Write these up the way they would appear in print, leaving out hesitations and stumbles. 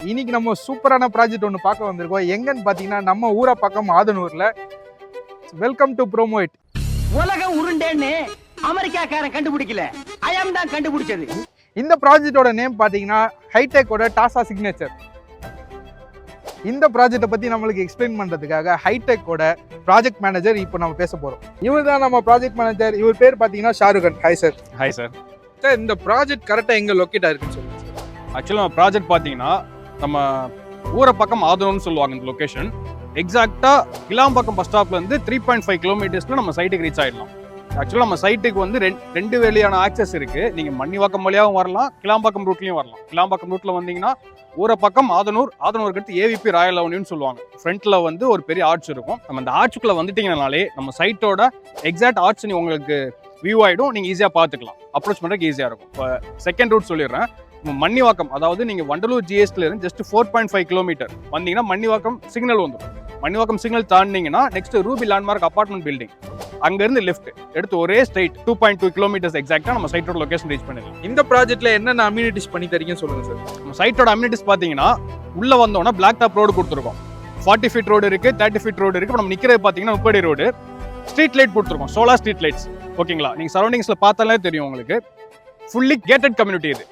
இன்னைக்கு நம்ம சூப்பரான ப்ராஜெக்ட் ஒன்று பார்க்க வந்திருக்கோம். எங்கன்னு பார்த்தீங்கன்னா நம்ம ஊரை பக்கம் ஆதனூர்ல. Welcome to promote. உலகம் உருண்டேன்னு அமெரிக்காக்காரன் கண்டுபிடிக்கல, ஐயம் தான் கண்டுபிடிச்சது. இந்த ப்ராஜெக்டோட நேம் பார்த்தீங்கன்னா ஹைடெக்கோட டாசா சிக்னேச்சர். இந்த ப்ராஜெக்டை பற்றி நம்மளுக்கு எக்ஸ்பிளைன் பண்ணுறதுக்காக ஹைடெக்கோட ப்ராஜெக்ட் மேனேஜர் இப்போ நம்ம பேச போகிறோம். இவர் தான் நம்ம ப்ராஜெக்ட் மேனேஜர். இவர் பேர் பார்த்தீங்கன்னா Shahrukhan. Hi sir. Hi sir. Sir, இந்த ப்ராஜெக்ட் கரெக்டாக எங்கே லொக்கேட் ஆயிருக்குன்னு சொல்லுங்கள் சார். ஆக்சுவலாக நம்ம ப்ராஜெக்ட் பார்த்தீங்கன்னா நம்ம ஊரை பக்கம் ஆதனூர்னு சொல்லுவாங்க இந்த லொக்கேஷன். எக்ஸாக்டாக கிளாம்பாக்கம் பஸ் ஸ்டாப்லேருந்து 3.5 கிலோமீட்டர்ஸில் நம்ம சைட்டுக்கு ரீச் ஆகிடலாம். ஆக்சுவலாக நம்ம சைட்டுக்கு வந்து ரெண்டு வழியான ஆக்சஸ் இருக்குது. நீங்கள் மன்னிவாக்கம் வழியாகவும் வரலாம், கிளாம்பாக்கம் ரூட்லையும் வரலாம். கிளாம்பாக்கம் ரூட்டில் வந்தீங்கன்னா ஊரை பக்கம் ஆதனூருக்கு அடுத்து ஏவிபி ராயல் அவென்யூன்னு சொல்லுவாங்க. ஃப்ரண்ட்டில் வந்து ஒரு பெரிய ஆர்ச் இருக்கும். நம்ம அந்த ஆர்ச்சுக்குள்ளே வந்துட்டீங்கனாலே நம்ம சைட்டோட எக்ஸாக்ட் ஆர்ச் உங்களுக்கு வியூ ஆகிடும். நீங்கள் ஈஸியாக பார்த்துக்கலாம், அப்ரோச் பண்ணுறதுக்கு ஈஸியாக இருக்கும். இப்போ செகண்ட் ரூட் சொல்லிடுறேன். மன்னிவாக்கம், அதாவது நீங்கள் வண்டலூர் ஜிஎஸ்டில இருந்து ஜஸ்ட் 4.5 கிலோமீட்டர் வந்தீங்கன்னா மன்னிவாக்கம் சிக்னல் வந்துடும். மன்னிவாக்கம் சிக்னல் தாண்டிங்கன்னா next Ruby Landmark apartment building, அங்கேருந்து லெஃப்ட் எடுத்து ஒரே ஸ்ட்ரைட் 2.2 கிலோமீட்டர்ஸ் எக்ஸாக்டாக நம்ம சைட்டோட லொகேஷன் ரீச் பண்ணிடலாம். இந்த ப்ராஜெக்ட்ல என்னென்ன அம்யூனிட்டிஸ் பண்ணி தரீங்கன்னு சொல்லுங்க சார். நம்ம சைட்டோட அம்யூனிட்டிஸ் பார்த்தீங்கன்னா உள்ள வந்தோன்னா பிளாக் டாப் ரோடு கொடுத்துருக்கோம். 40 ஃபீட் ரோடு இருக்கு, 30 ஃபீட் ரோடு இருக்கு. நம்ம நிற்கிறது பார்த்தீங்கன்னா 30 ரோடு. ஸ்ட்ரீட் லைட் கொடுத்துருக்கோம், சோலார் ஸ்ட்ரீட் லைட்ஸ். ஓகேங்களா, நீங்கள் சரௌண்டிங்ஸில் பார்த்தாலே தெரியும் உங்களுக்கு. ஃபுல்லி கேட்டட் கம்யூனிட்டி இது.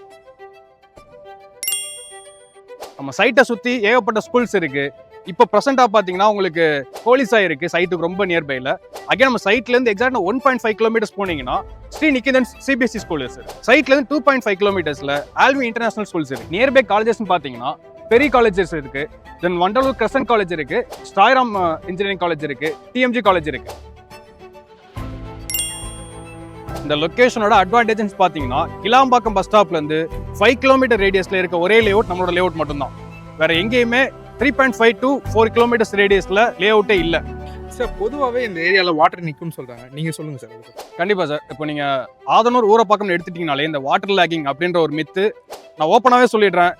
நம்ம சைட்டை சுற்றி ஏகப்பட்ட ஸ்கூல்ஸ் இருக்கு. இப்போ ப்ரெசென்ட்டாக பார்த்தீங்கன்னா உங்களுக்கு கோலிசா இருக்கு சைட்டுக்கு ரொம்ப நியர்பைல. அகைன் நம்ம சைட்லேருந்து எக்ஸாக்டாக 1.5 கிலோமீட்டர்ஸ் போனீங்கன்னா ஸ்ரீ நிகேதன் சிபிஎஸ்சி ஸ்கூல் இருக்கு. சைட்லேருந்து 2.5 கிலோமீட்டர்ஸில் ஆல்வி இன்டர்நேஷனல் ஸ்கூல்ஸ் இருக்கு. நியர்பை காலேஜஸ்ன்னு பார்த்தீங்கன்னா பெரிய காலேஜஸ் இருக்கு, தென் வண்டலூர் கிரசன்ட் காலேஜ் இருக்கு, ஸ்டாய்ராம் இன்ஜினியரிங் காலேஜ் இருக்கு, டிஎம்ஜி காலேஜ் இருக்கு. இந்த லொகேஷனோட அட்வான்டேஜ் பார்த்தீங்கன்னா கிளாம்பாக்கம் பஸ் ஸ்டாப்லேருந்து 5 கிலோமீட்டர் ரேடியஸில் இருக்க ஒரே லேஅவுட் நம்மளோட லேஅவுட் மட்டும்தான். வேற எங்கேயுமே 3.5 to 4 கிலோமீட்டர்ஸ் ரேடியஸில் லேஅவுட்டே இல்லை. சார், பொதுவாகவே இந்த ஏரியாவில் வாட்டர் நிற்கும்னு சொல்கிறாங்க, நீங்கள் சொல்லுங்கள் சார். கண்டிப்பாக சார். இப்போ நீங்கள் ஆதனூர் ஊரை பக்கம் எடுத்துட்டீங்கனாலே இந்த வாட்டர் லேக்கிங் அப்படின்ற ஒரு மித்து நான் ஓப்பனாகவே சொல்லிடுறேன்.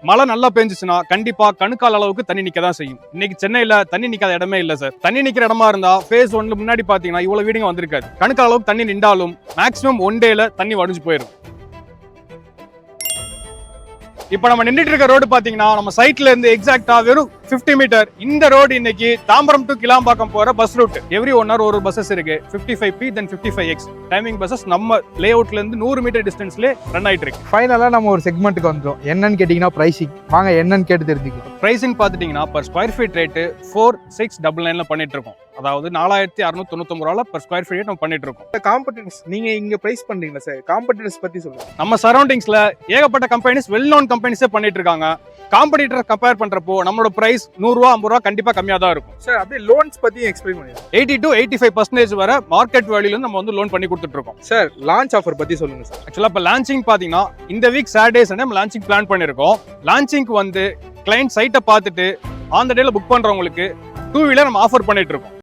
மழை நல்லா பெஞ்சிச்சுன்னா கண்டிப்பா கணுக்கால் அளவுக்கு தண்ணி நிக்க தான் செய்யும். இன்னைக்கு சென்னையில தண்ணி நிக்காத இடமே இல்ல சார். தண்ணி நிக்கிற இடமா இருந்தா ஃபேஸ் 1 முன்னாடி பாத்தீங்கன்னா இவ்வளவு வீடுங்க வந்திருக்காது. கணுக்கால் அளவுக்கு தண்ணி நின்றாலும் மேக்ஸிமம் 1 டேல தண்ணி வடிஞ்சு போயிடும். இப்ப நம்ம நின்றுட்டு இருக்க ரோடு பாத்தீங்கன்னா நம்ம சைட்ல இருந்து எக்ஸாக்டா வெறும் 50 மீட்டர். இந்த ரோடு இன்னைக்கு தாம்பரம் டு கிளாம்பாக்கம் போற பஸ் ரூட். எவ்ரி 1 hour ஒரு பஸ்ஸஸ் இருக்கு. 55P தென் 55X டைமிங் பஸ்ஸஸ் நம்ம லேஅவுட்ல இருந்து 100 மீட்டர் டிஸ்டன்ஸ்ல ரன் ஆயிட்டு இருக்கு. ஃபைனலா நம்ம ஒரு செக்மெண்ட்டுக்கு வந்துரும். என்னன்னு கேட்டீங்கன்னா பிரைசிங். வாங்க என்னன்னு கேட்டு தெரிஞ்சுக்கலாம். பிரைசிங் பாத்துட்டீங்கன்னா பர் ஸ்கொயர் ஃபீட் ரேட்டு 4699ல பண்ணிட்டு இருக்கோம். அதாவது 4699 ரூபாய் பர் ஸ்கொயர் ஃபீட் நம்ம பண்ணிட்டு இருக்கோம். காம்படிட்டர்ஸ் நீங்க இங்க பிரைஸ் பண்றீங்களா சார்? காம்படிட்டர்ஸ் பத்தி சொல்லுங்க. நம்ம சரௌண்டிங்ஸ்ல ஏகப்பட்ட கம்பெனிஸ் வெல் நோன் கம்பெனிஸே பண்ணிட்டு இருக்காங்க. காம்படிட்டர் கம்பேர் பண்றப்போ நம்மளோட பிரைஸ் 100 ரூபா 50 ரூபா கண்டிப்பா கம்மியா தான் இருக்கும் சார். அப்படியே லோன்ஸ் பத்தி எக்ஸ்பிளைன் பண்ணுங்க. 80 to 85% வரை மார்க்கெட் வேல்யூல இருந்து நம்ம வந்து லோன் பண்ணி கொடுத்துட்டு இருக்கோம். சார், லான்ச் ஆஃபர் பத்தி சொல்லுங்க சார். ஆக்சுவலா இப்ப லான்ச்சிங் பாத்தீங்கன்னா இந்த வீக் சாட்டர்டே சண்டே நம்ம லான்ச்சிங் பிளான் பண்ணிருக்கோம். லான்ச்சிங்க்கு வந்து கிளைண்ட் சைட்டை பார்த்துட்டு ஆன் த டேல புக் பண்றவங்களுக்கு 2 வீலர் நம்ம ஆஃபர் பண்ணிட்டு இருக்கோம்.